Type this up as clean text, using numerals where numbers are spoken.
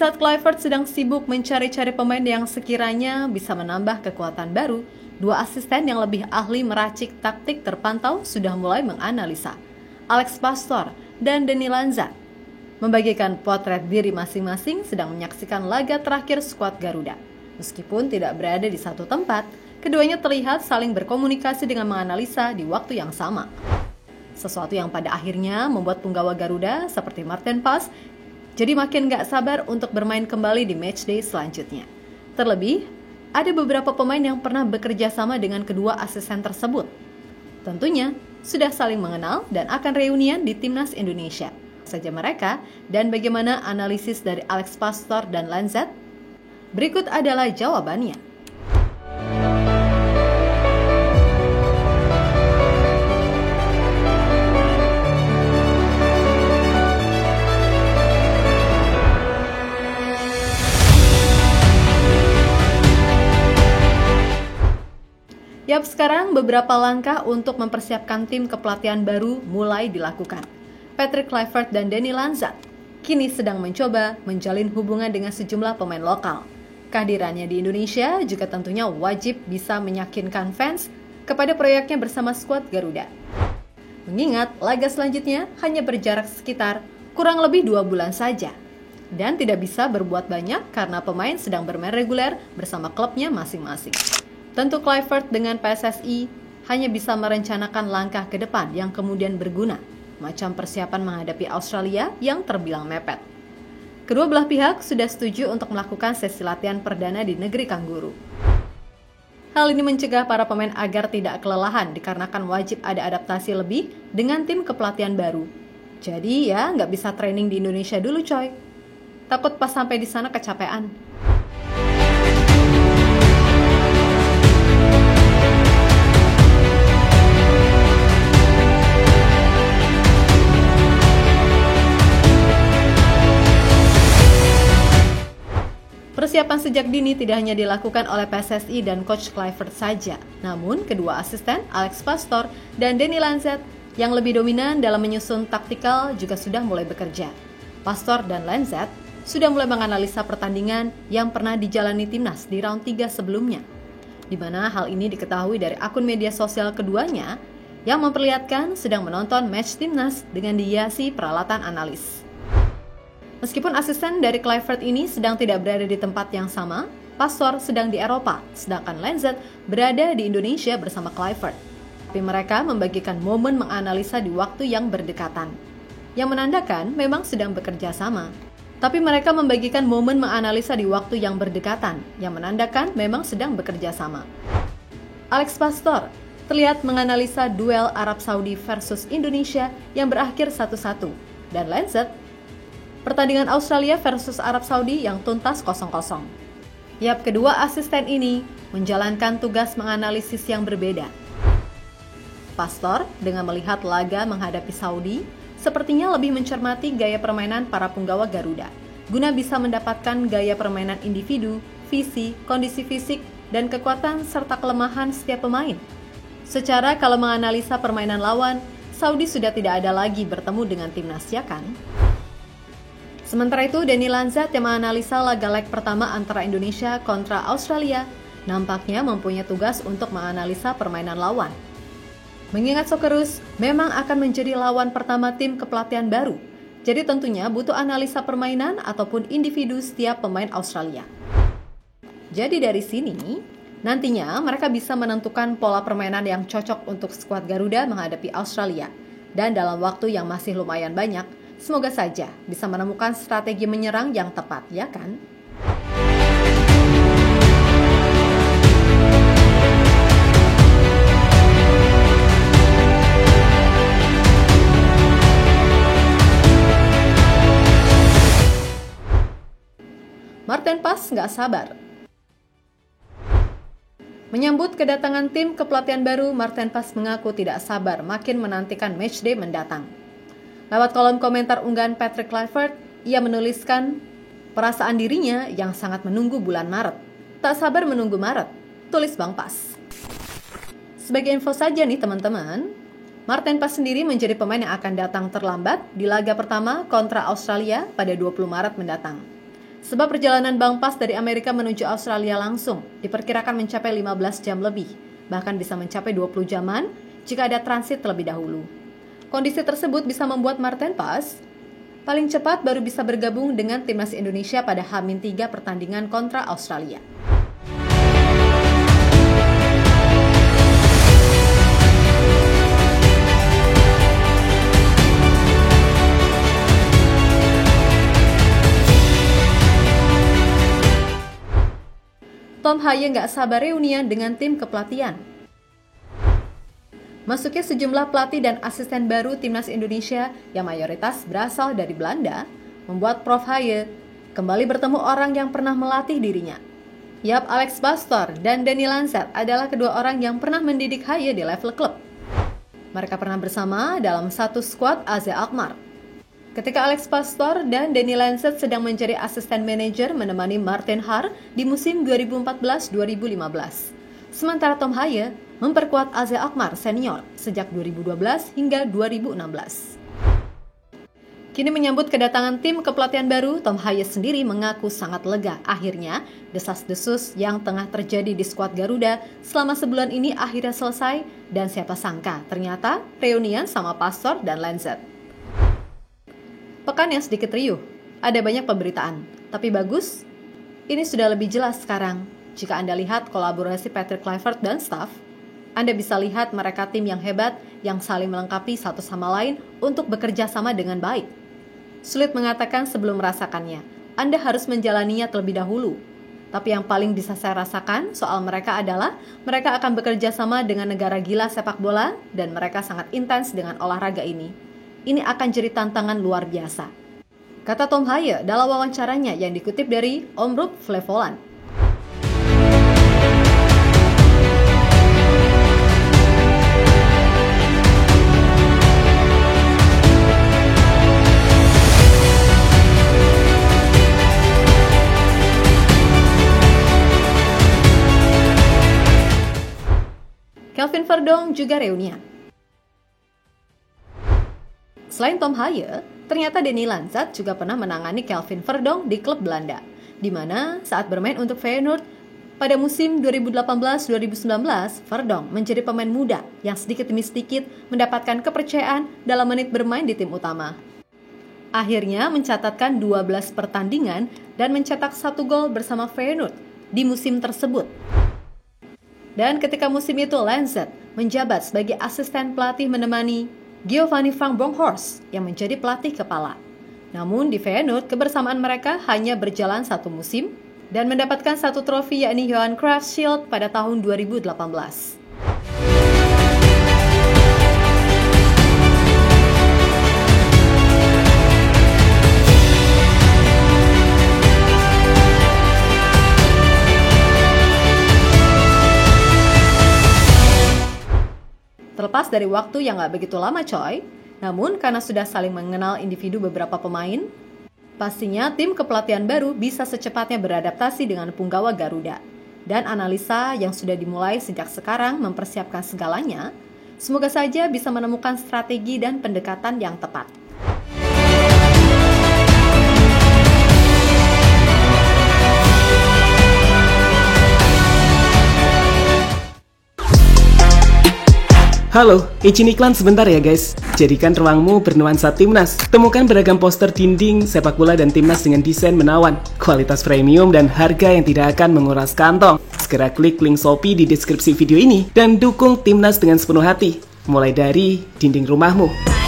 saat Kluivert sedang sibuk mencari-cari pemain yang sekiranya bisa menambah kekuatan baru, dua asisten yang lebih ahli meracik taktik terpantau sudah mulai menganalisa. Alex Pastoor dan Deni Lanzat membagikan potret diri masing-masing sedang menyaksikan laga terakhir skuad Garuda. Meskipun tidak berada di satu tempat, keduanya terlihat saling berkomunikasi dengan menganalisa di waktu yang sama. Sesuatu yang pada akhirnya membuat punggawa Garuda seperti Maarten Pas jadi makin gak sabar untuk bermain kembali di matchday selanjutnya. Terlebih, ada beberapa pemain yang pernah bekerja sama dengan kedua asisten tersebut. Tentunya, sudah saling mengenal dan akan reunian di Timnas Indonesia. Saja mereka dan bagaimana analisis dari Alex Pastoor dan Lanzat? Berikut adalah jawabannya. Yap, sekarang beberapa langkah untuk mempersiapkan tim kepelatihan baru mulai dilakukan. Patrick Kluivert dan Deni Lanzat kini sedang mencoba menjalin hubungan dengan sejumlah pemain lokal. Kehadirannya di Indonesia juga tentunya wajib bisa meyakinkan fans kepada proyeknya bersama skuad Garuda. Mengingat laga selanjutnya hanya berjarak sekitar kurang lebih 2 bulan saja. Dan tidak bisa berbuat banyak karena pemain sedang bermain reguler bersama klubnya masing-masing. Tentu Kluivert dengan PSSI hanya bisa merencanakan langkah ke depan yang kemudian berguna, macam persiapan menghadapi Australia yang terbilang mepet. Kedua belah pihak sudah setuju untuk melakukan sesi latihan perdana di negeri Kangguru. Hal ini mencegah para pemain agar tidak kelelahan dikarenakan wajib ada adaptasi lebih dengan tim kepelatihan baru. Jadi ya nggak bisa training di Indonesia dulu coy. Takut pas sampai di sana kecapean. Persiapan sejak dini tidak hanya dilakukan oleh PSSI dan Coach Kluivert saja, namun kedua asisten Alex Pastoor dan Deni Lanzat yang lebih dominan dalam menyusun taktikal juga sudah mulai bekerja. Pastoor dan Lanzat sudah mulai menganalisa pertandingan yang pernah dijalani timnas di round 3 sebelumnya, di mana hal ini diketahui dari akun media sosial keduanya yang memperlihatkan sedang menonton match timnas dengan dihiasi peralatan analis. Meskipun asisten dari Kluivert ini sedang tidak berada di tempat yang sama, Pastoor sedang di Eropa, sedangkan Lanzat berada di Indonesia bersama Kluivert. Tapi mereka membagikan momen menganalisa di waktu yang berdekatan, yang menandakan memang sedang bekerja sama. Tapi mereka membagikan momen menganalisa di waktu yang berdekatan, yang menandakan memang sedang bekerja sama. Alex Pastoor terlihat menganalisa duel Arab Saudi versus Indonesia yang berakhir 1-1, dan Lanzat pertandingan Australia versus Arab Saudi yang tuntas 0-0. Yap, kedua asisten ini menjalankan tugas menganalisis yang berbeda. Pastoor dengan melihat laga menghadapi Saudi, sepertinya lebih mencermati gaya permainan para punggawa Garuda, guna bisa mendapatkan gaya permainan individu, visi, kondisi fisik, dan kekuatan serta kelemahan setiap pemain. Secara kalau menganalisa permainan lawan, Saudi sudah tidak ada lagi bertemu dengan timnas, ya kan? Sementara itu, Deni Lanzat yang menganalisa laga leg pertama antara Indonesia kontra Australia nampaknya mempunyai tugas untuk menganalisa permainan lawan. Mengingat Socceroos memang akan menjadi lawan pertama tim kepelatihan baru, jadi tentunya butuh analisa permainan ataupun individu setiap pemain Australia. Jadi dari sini, nantinya mereka bisa menentukan pola permainan yang cocok untuk skuad Garuda menghadapi Australia. Dan dalam waktu yang masih lumayan banyak, semoga saja bisa menemukan strategi menyerang yang tepat, ya kan? Maarten Pas nggak sabar. Menyambut kedatangan tim kepelatihan baru, Maarten Pas mengaku tidak sabar makin menantikan matchday mendatang. Lewat kolom komentar unggahan Patrick Kluivert, ia menuliskan perasaan dirinya yang sangat menunggu bulan Maret. Tak sabar menunggu Maret, tulis Bang Pas. Sebagai info saja nih teman-teman, Maarten Pas sendiri menjadi pemain yang akan datang terlambat di laga pertama kontra Australia pada 20 Maret mendatang. Sebab perjalanan Bang Pas dari Amerika menuju Australia langsung diperkirakan mencapai 15 jam lebih, bahkan bisa mencapai 20 jaman jika ada transit terlebih dahulu. Kondisi tersebut bisa membuat Martin Pas paling cepat baru bisa bergabung dengan timnas Indonesia pada H-3 pertandingan kontra Australia. Tom Haye nggak sabar reunian dengan tim kepelatihan. Masuknya sejumlah pelatih dan asisten baru timnas Indonesia yang mayoritas berasal dari Belanda, membuat Prof. Haye kembali bertemu orang yang pernah melatih dirinya. Yap, Alex Pastoor dan Danny Lanzet adalah kedua orang yang pernah mendidik Haye di level klub. Mereka pernah bersama dalam satu skuad AZ Alkmaar. Ketika Alex Pastoor dan Danny Lanzet sedang menjadi asisten manajer menemani Martin Haar di musim 2014-2015. Sementara Tom Haye memperkuat AZ Alkmaar senior sejak 2012 hingga 2016. Kini menyambut kedatangan tim kepelatihan baru, Tom Haye sendiri mengaku sangat lega. Akhirnya, desas-desus yang tengah terjadi di skuad Garuda selama sebulan ini akhirnya selesai dan siapa sangka ternyata reunian sama Pastoor dan Lanzet. Pekan yang sedikit riuh, ada banyak pemberitaan, tapi bagus, ini sudah lebih jelas sekarang. Jika Anda lihat kolaborasi Patrick Kluivert dan staff, Anda bisa lihat mereka tim yang hebat yang saling melengkapi satu sama lain untuk bekerja sama dengan baik. Sulit mengatakan sebelum merasakannya, Anda harus menjalaninya terlebih dahulu. Tapi yang paling bisa saya rasakan soal mereka adalah mereka akan bekerja sama dengan negara gila sepak bola dan mereka sangat intens dengan olahraga ini. Ini akan jadi tantangan luar biasa, kata Tom Haye dalam wawancaranya yang dikutip dari Omroep Flevoland. Kelvin Verdonk juga reunian. Selain Tom Haye, ternyata Danny Lanzet juga pernah menangani Kelvin Verdonk di klub Belanda, di mana saat bermain untuk Feyenoord pada musim 2018-2019, Verdonk menjadi pemain muda yang sedikit demi sedikit mendapatkan kepercayaan dalam menit bermain di tim utama. Akhirnya mencatatkan 12 pertandingan dan mencetak 1 gol bersama Feyenoord di musim tersebut. Dan ketika musim itu Lanzet menjabat sebagai asisten pelatih menemani Giovanni van Bronckhorst yang menjadi pelatih kepala. Namun di Feyenoord kebersamaan mereka hanya berjalan 1 musim dan mendapatkan 1 trofi yakni Johan Cruyff Shield pada tahun 2018. Terlepas dari waktu yang gak begitu lama coy, namun karena sudah saling mengenal individu beberapa pemain, pastinya tim kepelatihan baru bisa secepatnya beradaptasi dengan punggawa Garuda. Dan analisa yang sudah dimulai sejak sekarang mempersiapkan segalanya, semoga saja bisa menemukan strategi dan pendekatan yang tepat. Halo, izin iklan sebentar ya guys. Jadikan ruangmu bernuansa timnas. Temukan beragam poster dinding, sepak bola dan timnas dengan desain menawan, kualitas premium dan harga yang tidak akan menguras kantong. Segera klik link Shopee di deskripsi video ini dan dukung timnas dengan sepenuh hati. Mulai dari dinding rumahmu.